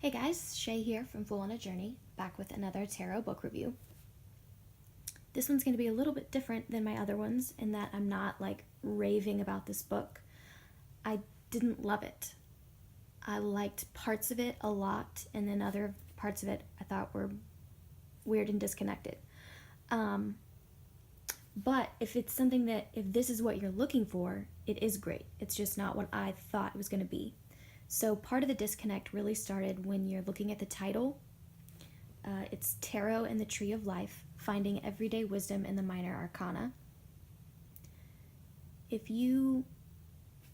Hey guys, Shay here from Fool on a Journey, back with another tarot book review. This one's going to be a little bit different than my other ones in that I'm not like raving about this book. I didn't love it. I liked parts of it a lot, and then other parts of it I thought were weird and disconnected. But if it's something that, if this is what you're looking for, it is great. It's just not what I thought it was going to be. So part of the disconnect really started when you're looking at the title. It's Tarot and the Tree of Life, Finding Everyday Wisdom in the Minor Arcana. If you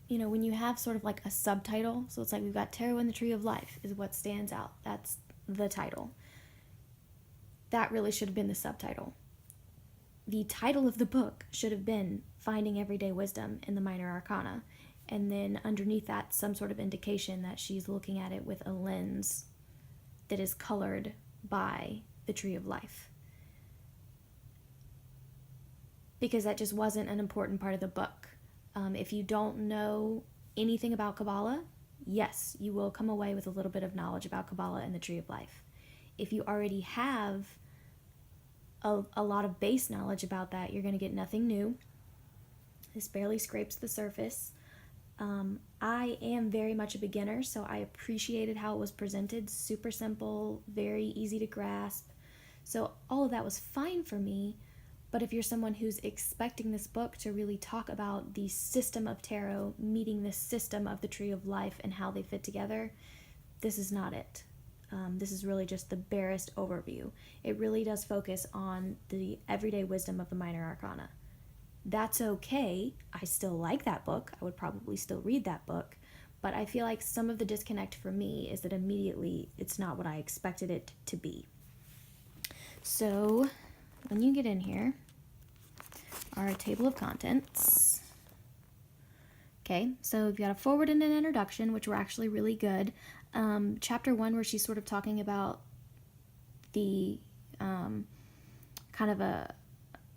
when you have sort of like a subtitle, so it's like we've got Tarot and the Tree of Life is what stands out. That's the title. That really should have been the subtitle. The title of the book should have been Finding Everyday Wisdom in the Minor Arcana. And then underneath that, some sort of indication that she's looking at it with a lens that is colored by the Tree of Life. Because that just wasn't an important part of the book. If you don't know anything about Kabbalah, yes, you will come away with a little bit of knowledge about Kabbalah and the Tree of Life. If you already have a lot of base knowledge about that, you're going to get nothing new. This barely scrapes the surface. I am very much a beginner, so I appreciated how it was presented. Super simple, very easy to grasp. So all of that was fine for me. But if you're someone who's expecting this book to really talk about the system of tarot meeting the system of the Tree of Life and how they fit together, this is not it. This is really just the barest overview. It really does focus on the everyday wisdom of the Minor Arcana. That's okay. I still like that book. I would probably still read that book. But I feel like some of the disconnect for me is that immediately it's not what I expected it to be. So when you get in here, our table of contents. Okay, so we've got a forward and an introduction, which were actually really good. Chapter 1, where she's sort of talking about the kind of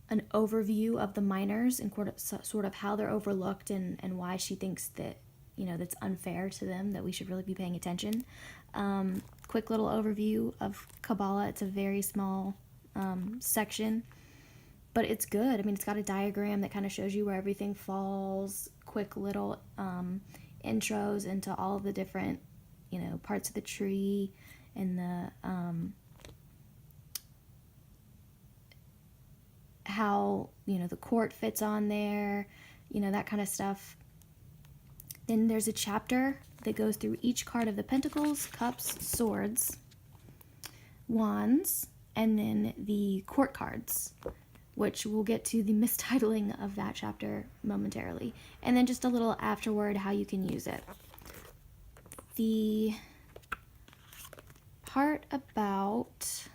an overview of the minors and sort of how they're overlooked and why she thinks that, that's unfair to them, that we should really be paying attention. Quick little overview of Kabbalah. It's a very small section, but it's good. I mean, it's got a diagram that kind of shows you where everything falls, quick little intros into all of the different, parts of the tree and the how, the court fits on there, that kind of stuff. Then there's a chapter that goes through each card of the Pentacles, Cups, Swords, Wands, and then the court cards, which we'll get to the mistitling of that chapter momentarily. And then just a little afterword how you can use it. The part about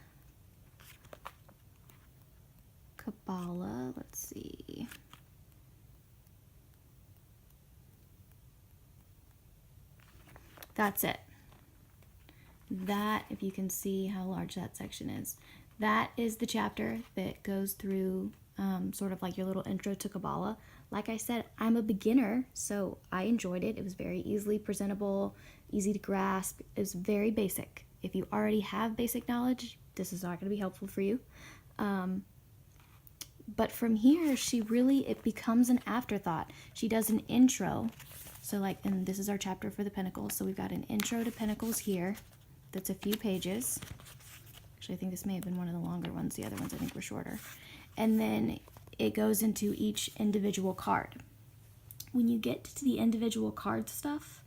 Kabbalah, let's see. That's it. That, if you can see how large that section is, that is the chapter that goes through sort of like your little intro to Kabbalah. Like I said, I'm a beginner, so I enjoyed it. It was very easily presentable, easy to grasp. It was very basic. If you already have basic knowledge, this is not going to be helpful for you. But from here, it becomes an afterthought. She does an intro. So and this is our chapter for the Pentacles. So we've got an intro to Pentacles here. That's a few pages. Actually, I think this may have been one of the longer ones. The other ones I think were shorter. And then it goes into each individual card. When you get to the individual card stuff,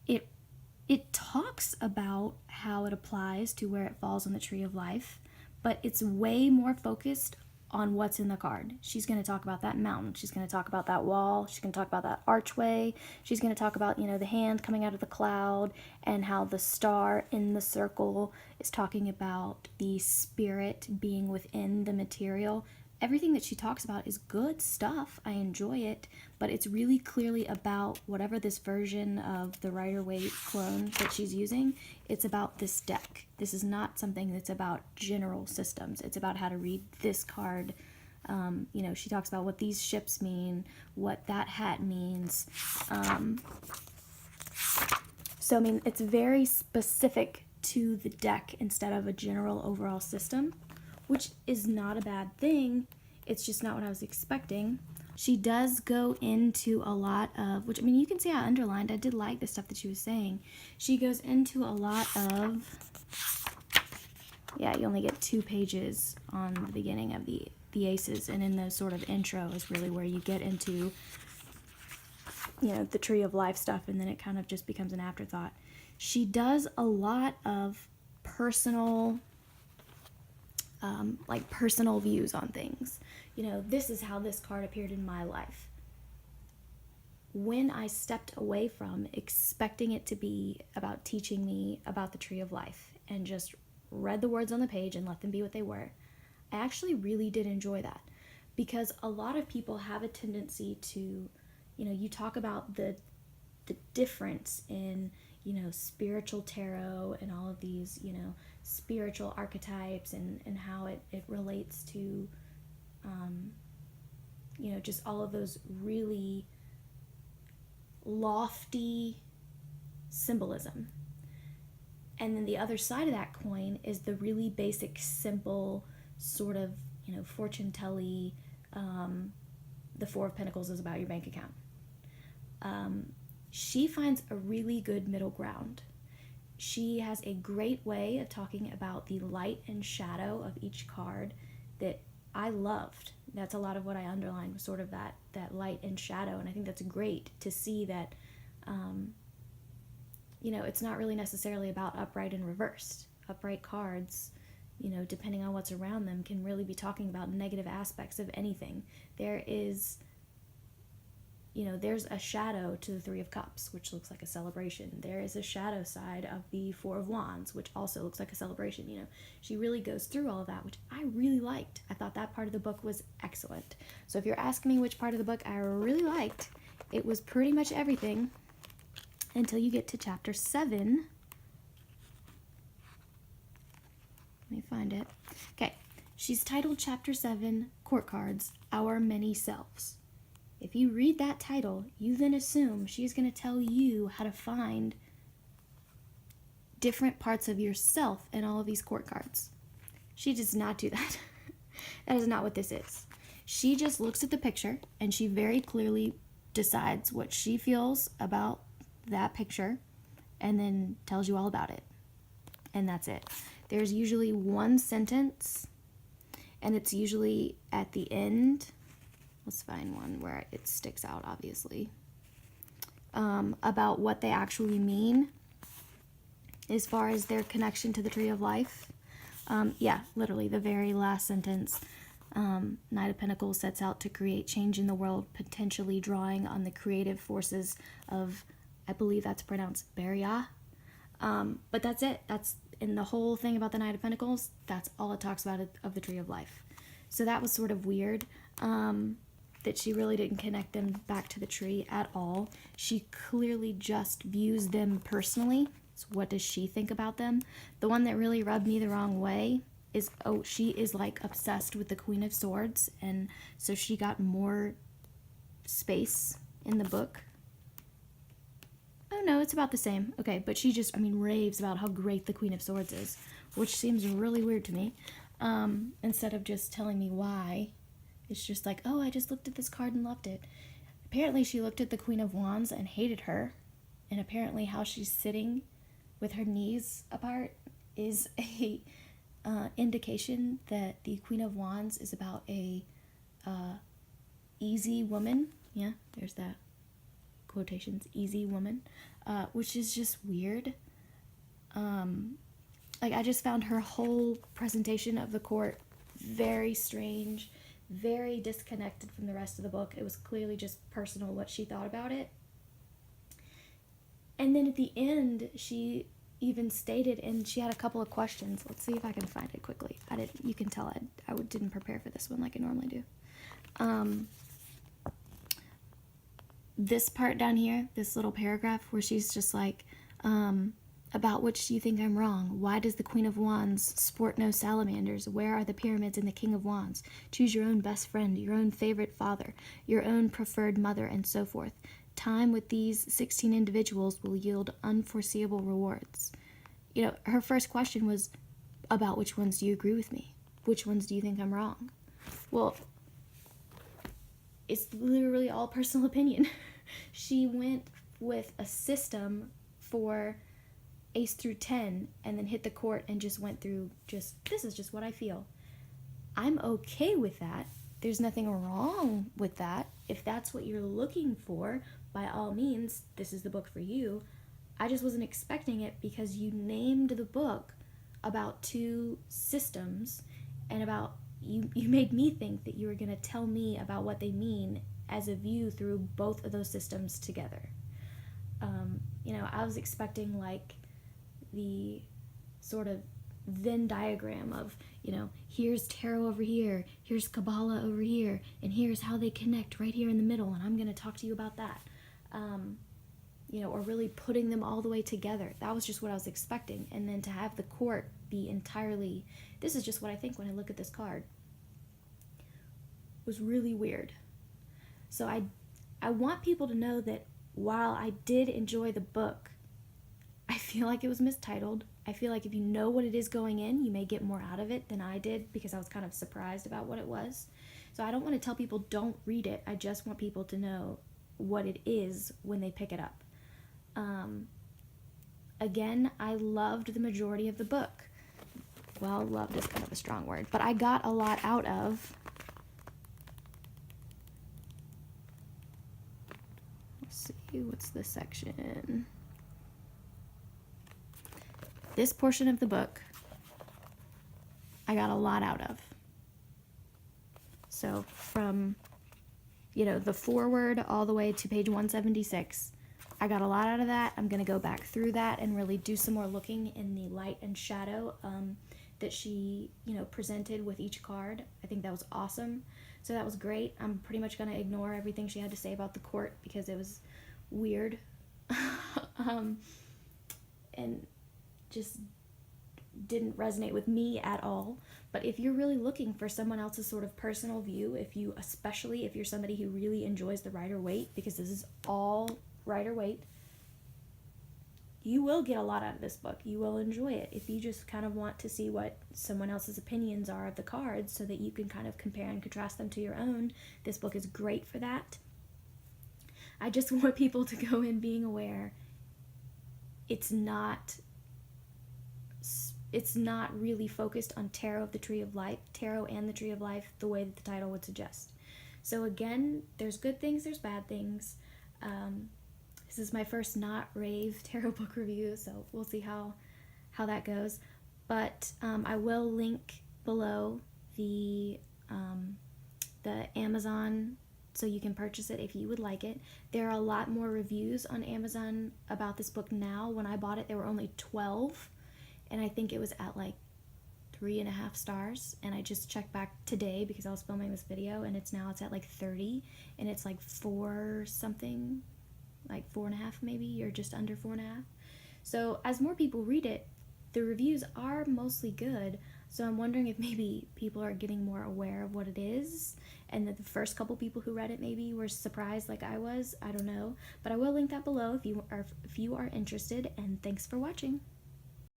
it talks about how it applies to where it falls on the Tree of Life, but it's way more focused on what's in the card. She's going to talk about that mountain. She's going to talk about that wall. She's going to talk about that archway. She's going to talk about, the hand coming out of the cloud and how the star in the circle is talking about the spirit being within the material. Everything that she talks about is good stuff. I enjoy it, but it's really clearly about whatever this version of the Rider-Waite clone that she's using. It's about this deck. This is not something that's about general systems. It's about how to read this card. She talks about what these ships mean, what that hat means. So, I mean, it's very specific to the deck instead of a general overall system, which is not a bad thing. It's just not what I was expecting. She does go into a lot of, which, I mean, you can see I underlined. I did like the stuff that she was saying. She goes into a lot of, yeah, you only get 2 pages on the beginning of the aces, and in the sort of intro is really where you get into, you know, the tree of life stuff, and then it kind of just becomes an afterthought. She does a lot of personal, like personal views on things. You know, this is how this card appeared in my life. When I stepped away from expecting it to be about teaching me about the tree of life and just read the words on the page and let them be what they were, I actually really did enjoy that, because a lot of people have a tendency to, you know, you talk about the difference in, you know, spiritual tarot and all of these, you know, spiritual archetypes and how it relates to, you know, just all of those really lofty symbolism. And then the other side of that coin is the really basic, simple sort of, you know, fortune telly. The Four of Pentacles is about your bank account. She finds a really good middle ground. She has a great way of talking about the light and shadow of each card that I loved. That's a lot of what I underlined, was sort of that light and shadow, and I think that's great to see that, you know, it's not really necessarily about upright and reversed. Upright cards, you know, depending on what's around them, can really be talking about negative aspects of anything. There is, you know, there's a shadow to the Three of Cups, which looks like a celebration. There is a shadow side of the Four of Wands, which also looks like a celebration. You know, she really goes through all of that, which I really liked. I thought that part of the book was excellent. So if you're asking me which part of the book I really liked, it was pretty much everything until you get to chapter 7. Let me find it. Okay, she's titled chapter 7, Court Cards, Our Many Selves. If you read that title, you then assume she's going to tell you how to find different parts of yourself in all of these court cards. She does not do that. That is not what this is. She just looks at the picture and she very clearly decides what she feels about that picture and then tells you all about it. And that's it. There's usually one sentence, and it's usually at the end. Let's find one where it sticks out, obviously, about what they actually mean as far as their connection to the Tree of Life. Yeah, literally the very last sentence. Knight of Pentacles sets out to create change in the world, potentially drawing on the creative forces of, I believe that's pronounced Beria. But that's it. That's in the whole thing about the Knight of Pentacles. That's all it talks about of the Tree of Life. So that was sort of weird. That she really didn't connect them back to the tree at all. She clearly just views them personally. So what does she think about them? The one that really rubbed me the wrong way is, oh, she is like obsessed with the Queen of Swords, and so she got more space in the book. Oh no, it's about the same. Okay, but she just, I mean, raves about how great the Queen of Swords is, which seems really weird to me. Instead of just telling me why. It's just like, oh, I just looked at this card and loved it. Apparently she looked at the Queen of Wands and hated her. And apparently how she's sitting with her knees apart is a indication that the Queen of Wands is about a easy woman. Yeah, there's that. Quotations, easy woman. Which is just weird. Like, I just found her whole presentation of the court very strange, very disconnected from the rest of the book. It was clearly just personal what she thought about it. And then at the end, she even stated, and she had a couple of questions. Let's see if I can find it quickly. You can tell I didn't prepare for this one like I normally do. This part down here, this little paragraph where she's just like, about which do you think I'm wrong? Why does the Queen of Wands sport no salamanders? Where are the pyramids and the King of Wands? Choose your own best friend, your own favorite father, your own preferred mother, and so forth. time with these 16 individuals will yield unforeseeable rewards. You know, her first question was about which ones do you agree with me? Which ones do you think I'm wrong? Well, it's literally all personal opinion. She went with a system for ace through 10 and then hit the court and just went through this is just what I feel. I'm okay with that. There's nothing wrong with that. If that's what you're looking for, by all means, this is the book for you. I just wasn't expecting it because you named the book about two systems and about you made me think that you were going to tell me about what they mean as a view through both of those systems together. You know, I was expecting like the sort of Venn diagram of, you know, here's tarot over here, here's Kabbalah over here, and here's how they connect right here in the middle, and I'm going to talk to you about that. You know, or really putting them all the way together. That was just what I was expecting. And then to have the court be entirely, this is just what I think when I look at this card, was really weird. So I want people to know that while I did enjoy the book, I feel like it was mistitled. I feel like if you know what it is going in, you may get more out of it than I did because I was kind of surprised about what it was. So I don't want to tell people don't read it. I just want people to know what it is when they pick it up. Again, I loved the majority of the book. Well, loved is kind of a strong word, but I got a lot out of. Let's see, what's this section? This portion of the book, I got a lot out of. So from, you know, the foreword all the way to page 176, I got a lot out of that. I'm going to go back through that and really do some more looking in the light and shadow that she, you know, presented with each card. I think that was awesome. So that was great. I'm pretty much going to ignore everything she had to say about the court because it was weird. And just didn't resonate with me at all. But if you're really looking for someone else's sort of personal view, especially if you're somebody who really enjoys the Rider-Waite, because this is all Rider-Waite, you will get a lot out of this book. You will enjoy it. If you just kind of want to see what someone else's opinions are of the cards so that you can kind of compare and contrast them to your own, this book is great for that. I just want people to go in being aware it's not really focused on tarot and the Tree of Life the way that the title would suggest. So again, there's good things, there's bad things. This is my first not rave tarot book review, so we'll see how that goes. But I will link below the Amazon so you can purchase it if you would like it. There are a lot more reviews on Amazon about this book now. When I bought it, there were only 12, and I think it was at like 3.5 stars. And I just checked back today because I was filming this video, and it's at like 30, and it's like 4 something, like 4.5 maybe, or just under 4.5. So as more people read it, the reviews are mostly good. So I'm wondering if maybe people are getting more aware of what it is, and that the first couple people who read it maybe were surprised like I was. I don't know. But I will link that below if you are interested, and thanks for watching.